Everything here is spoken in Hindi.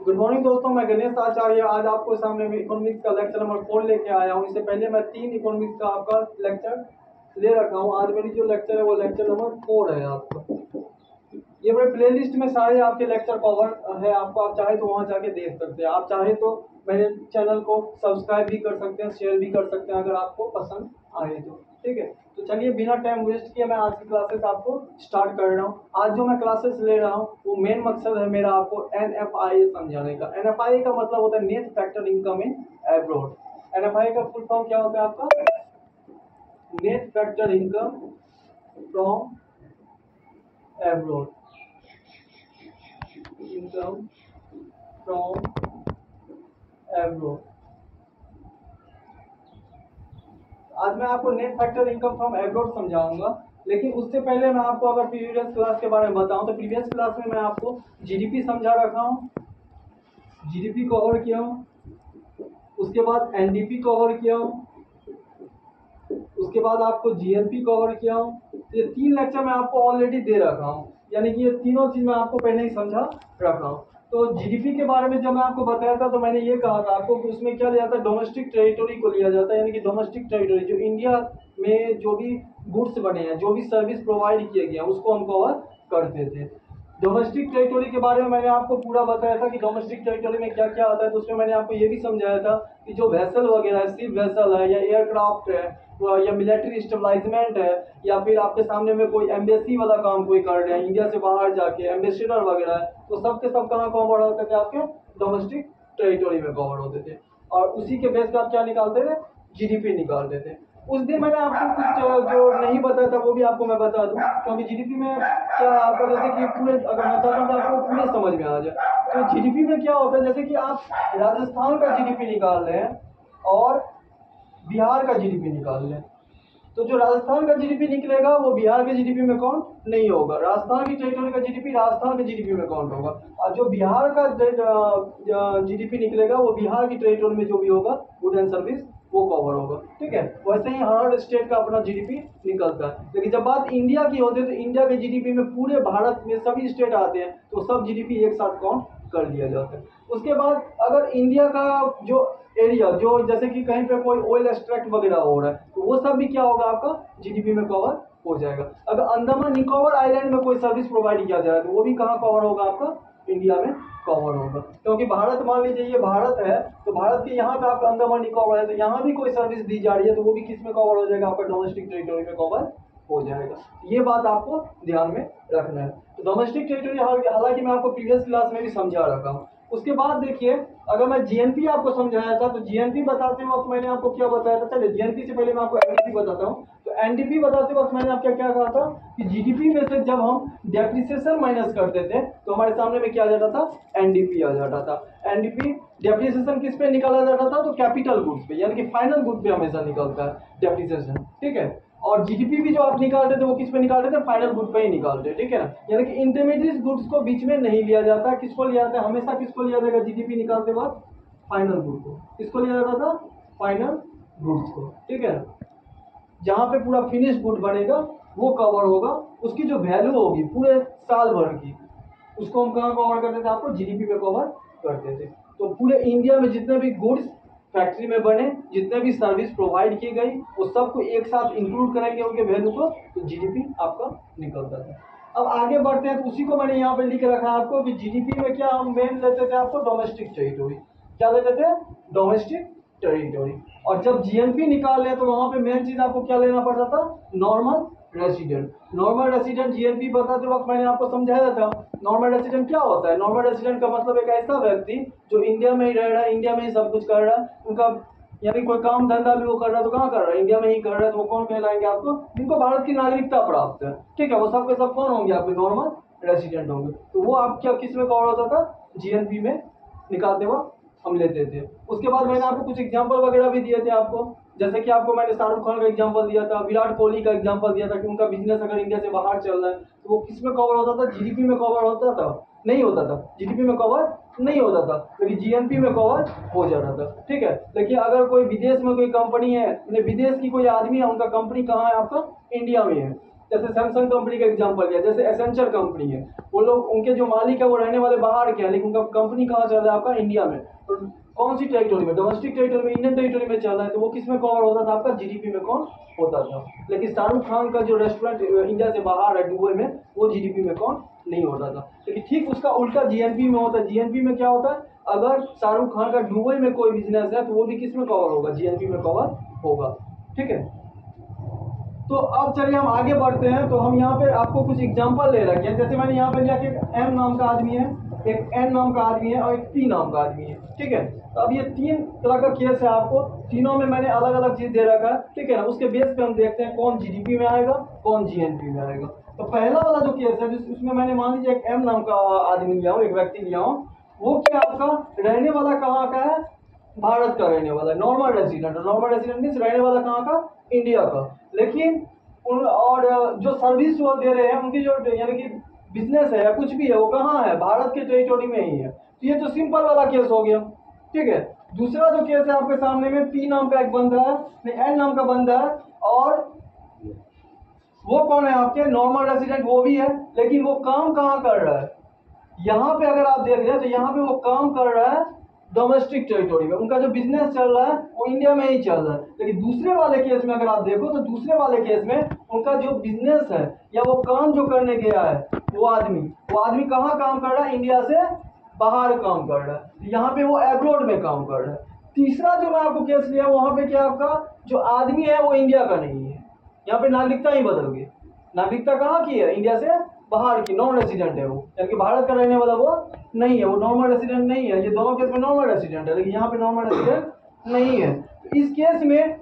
गुड मॉर्निंग दोस्तों, मैं गणेश आचार्य आज आपको सामने में इकोनॉमिक्स का लेक्चर नंबर 4 लेके आया हूँ। इससे पहले मैं 3 इकोनॉमिक्स का आपका लेक्चर ले रखा हूँ। आज मेरी जो लेक्चर है वो लेक्चर नंबर 4 है। आपका ये मेरे प्लेलिस्ट में सारे आपके लेक्चर कवर है। आपको आप चाहे तो वहाँ जाके देख सकते हैं। आप चाहे तो मेरे चैनल को सब्सक्राइब भी कर सकते हैं, शेयर भी कर सकते हैं अगर आपको पसंद आए तो। ठीक है, तो चलिए बिना टाइम वेस्ट किए मैं आज की क्लासेस आपको स्टार्ट कर रहा हूँ। आज जो मैं क्लासेस ले रहा हूँ वो मेन मकसद है मेरा आपको NFI समझाने का। NFI का मतलब होता है net factor income in abroad. NFI का फुल फॉर्म क्या होता है आपका? Net factor income from abroad. Income from abroad. आज मैं आपको net factor income from abroad समझाऊंगा, लेकिन उससे पहले मैं आपको अगर प्रीवियस क्लास के बारे में बताऊं तो प्रीवियस क्लास में मैं आपको जीडीपी समझा रखा हूं, जीडीपी कवर किया हूं, उसके बाद एनडीपी कवर किया हूं, उसके बाद आपको जीएनपी कवर किया हूं। ये 3 लेक्चर मैं आपको ऑलरेडी दे रखा हूं, यानी कि ये तीनों चीज मैं आपको पहले ही समझा रखा हूं। तो जीडीपी के बारे में जब मैं आपको बताया था तो मैंने ये कहा था आपको कि उसमें क्या लिया जाता है, डोमेस्टिक टेरिटोरी को लिया जाता है। यानी कि डोमेस्टिक टेरिटोरी जो इंडिया में जो भी गुड्स बने हैं, जो भी सर्विस प्रोवाइड किए गए हैं उसको हम कवर करते थे। डोमेस्टिक टेरिटोरी के बारे में मैंने आपको पूरा बताया था कि डोमेस्टिक टेरिटोरी में क्या क्या आता है। तो उसमें मैंने आपको ये भी समझाया था कि जो वेसल वगैरह है, शिप वेसल है या एयरक्राफ्ट है या मिलिट्री स्टेबलाइजमेंट है, या फिर आपके सामने में कोई एम्बेसी वाला काम कोई कर रहे हैं इंडिया से बाहर जाके, एम्बेसडर वगैरह है, तो सब के सब कहाँ कवर होते थे? आपके डोमेस्टिक टेरिटोरी में कवर होते थे। और उसी के बेस पे आप क्या निकालते थे? जीडीपी निकालते थे। उस दिन मैंने आपको कुछ जो नहीं बताया था वो भी आपको मैं बता दूं, क्योंकि जीडीपी में क्या आपका जैसे कि पूरे अगर मैं चाहता हूँ तो आपको पूरे समझ में आ जाए। तो जीडीपी में क्या होता है, जैसे कि आप राजस्थान का जीडीपी निकाल रहे हैं और बिहार का जीडीपी निकाल रहे हैं, तो जो राजस्थान का जीडीपी निकलेगा वो बिहार के जीडीपी में काउंट नहीं होगा। राजस्थान की टेरिटोरी का जीडीपी राजस्थान के जीडीपी में काउंट होगा, और जो बिहार का जीडीपी निकलेगा वो बिहार की टेरिटोरी में जो भी होगा गुड एंड सर्विस वो कवर होगा। ठीक है, वैसे ही हर स्टेट का अपना जीडीपी निकलता है। लेकिन जब बात इंडिया की होती है तो इंडिया के जीडीपी में पूरे भारत में सभी स्टेट आते हैं, तो सब जीडीपी एक साथ काउंट कर लिया जाता है। उसके बाद अगर इंडिया का जो एरिया, जो जैसे कि कहीं पे कोई ऑयल एक्सट्रैक्ट वगैरह हो रहा है, तो वो सब भी क्या होगा? आपका जीडीपी में कवर हो जाएगा। अगर अंडमान निकोबार आइलैंड में कोई सर्विस प्रोवाइड किया जाए तो वो भी कहाँ कवर होगा? आपका इंडिया में कवर होगा। क्योंकि भारत, मान लीजिए ये भारत है, तो भारत के यहाँ पे आपका अंडमान निकोबार है, तो यहाँ भी कोई सर्विस दी जा रही है तो वो भी किस में कवर हो जाएगा? आपका डोमेस्टिक टेरिटोरी में कवर हो जाएगा। ये बात आपको ध्यान में रखना है। तो डोमेस्टिक टेरिटोरी हालांकि मैं आपको प्रीवियस क्लास में भी समझा रखा हूँ। उसके बाद देखिए, अगर मैं जीएनपी आपको समझाया था तो जीएनपी बताते वक्त मैंने आपको क्या बताया था? चलिए जीएनपी से पहले मैं आपको एनडीपी बताता हूँ। तो एनडीपी बताते वक्त मैंने आपको क्या कहा था कि जीडीपी में से जब हम डेप्रिसिएशन माइनस करते थे तो हमारे सामने में क्या आ जाता था? एनडीपी आ जाता था। एनडीपी डेप्रिसिएशन किस पे निकाला जाता था? तो कैपिटल गुड्स पे, यानी कि फाइनल गुड पे हमेशा निकलता है डेप्रिसिएशन। ठीक है, और जीडीपी भी जो आप निकालते थे वो किस पे निकालते थे? फाइनल गुड पे ही निकालते, ठीक है ना। यानी कि इंटरमीडिएट गुड्स को बीच में नहीं लिया जाता। किसको लिया जाता है? हमेशा किसको लिया जाएगा जीडीपी निकालते वक्त? फाइनल गुड को। किसको लिया जाता था? फाइनल गुड्स को, ठीक है। जहां पे पूरा फिनिश गुड बनेगा वो कवर होगा, उसकी जो वैल्यू होगी पूरे साल भर की, उसको हम कहाँ कवर करते थे? आपको जीडीपी में कवर करते थे। तो पूरे इंडिया में जितने भी गुड्स फैक्ट्री में बने, जितने भी सर्विस प्रोवाइड की गई, वो सबको एक साथ इंक्लूड करेंगे उनके वैल्यू को, तो जीडीपी आपका निकलता था। अब आगे बढ़ते हैं, तो उसी को मैंने यहाँ पे लिख रखा है आपको कि जीडीपी में क्या हम मेन लेते थे? आपको डोमेस्टिक टेरिटोरी। क्या लेते थे? Domestic territory. और जब जीएनपी निकाल रहे तो वहां पे मेन चीज आपको क्या लेना पड़ता था? Normal resident. Normal resident GNP बताते वक्त मैंने आपको समझाया था नॉर्मल रेसिडेंट क्या होता है। नॉर्मल रेसिडेंट का मतलब एक ऐसा व्यक्ति जो इंडिया में ही रह रहा है, इंडिया में ही सब कुछ कर रहा है, उनका यानी कोई काम धंधा भी वो कर रहा है तो कहाँ कर रहा है? इंडिया में ही कर रहा है। तो वो कौन कहलाएंगे? आपको जिनको भारत की नागरिकता प्राप्त है, ठीक है, वो सब के सब कौन होंगे? आपके नॉर्मल रेसिडेंट होंगे। तो वो आप क्या किस में कवर होता था? जीएनपी में निकालते वक्त हम लेते थे। उसके बाद मैंने आपको कुछ एग्जाम्पल वगैरह भी दिए थे आपको, जैसे कि आपको मैंने शाहरुख खान का एग्जांपल दिया था, विराट कोहली का एग्जांपल दिया था कि उनका बिजनेस अगर इंडिया से बाहर चल रहा है तो वो किस में कवर होता था? जीडीपी में कवर होता था? नहीं होता था, जीडीपी में कवर नहीं होता था, लेकिन जीएनपी में कवर हो जाता था। ठीक है, देखिए अगर कोई विदेश में कोई कंपनी है, विदेश की कोई आदमी है, उनका कंपनी कहाँ है? आपका इंडिया में है, जैसे सैमसंग कंपनी का एग्जांपल लिया, जैसे एसेंचर कंपनी है, वो लोग उनके जो मालिक है वो रहने वाले बाहर के हैं, लेकिन उनका कंपनी कहाँ चल रहा है आपका इंडिया में, तो कौन सी टेरिटोरी में, डोमेस्टिक टेरिटोरी में, इंडियन टेरिटोरी में चल रहा है, तो वो किस में कवर होता था आपका जीडीपी में कौन होता था। लेकिन शाहरुख खान का जो रेस्टोरेंट इंडिया से बाहर है दुबई में, वो जीडीपी में कौन नहीं होता था। लेकिन ठीक उसका उल्टा जीएनपी में होता है। जीएनपी में क्या होता है, अगर शाहरुख खान का दुबई में कोई बिजनेस है तो वो भी किस में कवर होगा, जीएनपी में कवर होगा। ठीक है, तो अब चलिए हम आगे बढ़ते हैं। तो हम यहाँ पे आपको कुछ एग्जांपल ले रखे हैं। जैसे मैंने यहाँ पे लिया कि एक एम नाम का आदमी है, एक एन नाम का आदमी है और एक पी नाम का आदमी है। ठीक है, तो अब ये तीन तरह का केस है, आपको तीनों में मैंने अलग अलग चीज दे रखा है। ठीक है ना, उसके बेस पे हम देखते हैं कौन जीडीपी में आएगा, कौन जीएनपी में आएगा। तो पहला वाला जो केस है उसमें मैंने मान लीजिए एक एम नाम का आदमी लिया हूँ, एक व्यक्ति लिया हूँ। वो क्या आपका रहने वाला कहाँ का है, भारत का रहने वाला, normal resident. Normal resident means रहने वाला कहाँ का, इंडिया का। लेकिन और जो सर्विस वो दे रहे हैं उनकी जो यानी कि बिजनेस है या कुछ भी है वो कहाँ है, भारत के टेरिटोरी में ही है। तो ये तो सिंपल वाला केस हो गया। ठीक है, दूसरा जो केस है आपके सामने में, पी नाम का एक बंदा है, एन नाम का बंदा है, और वो कौन है आपके नॉर्मल रेसिडेंट, वो भी है, लेकिन वो काम कहाँ कर रहा है, यहाँ पे अगर आप देख रहे हैं तो यहाँ पे वो काम कर रहा है डोमेस्टिक टेरिटोरी में। उनका जो बिजनेस चल रहा है वो इंडिया में ही चल रहा है। लेकिन दूसरे वाले केस में अगर आप देखो तो दूसरे वाले केस में उनका जो बिजनेस है या वो काम जो करने गया है वो आदमी कहाँ काम कर रहा है, इंडिया से बाहर काम कर रहा है। यहाँ पे वो एब्रोड में काम कर रहा है। तीसरा जो मैं आपको केस लिया वहां पे क्या आपका जो आदमी है वो इंडिया का नहीं है, यहाँ पे नागरिकता ही बदल गई। नागरिकता कहाँ की है, इंडिया से बाहर की, नॉन रेसिडेंट है वो, यानी कि भारत का रहने वाला वो नहीं है, वो नॉर्मल रेसिडेंट नहीं है। ये दोनों केस में नॉर्मल रेसिडेंट है, लेकिन यहाँ पे नॉर्मल रेसिडेंट नहीं है। तो इस केस में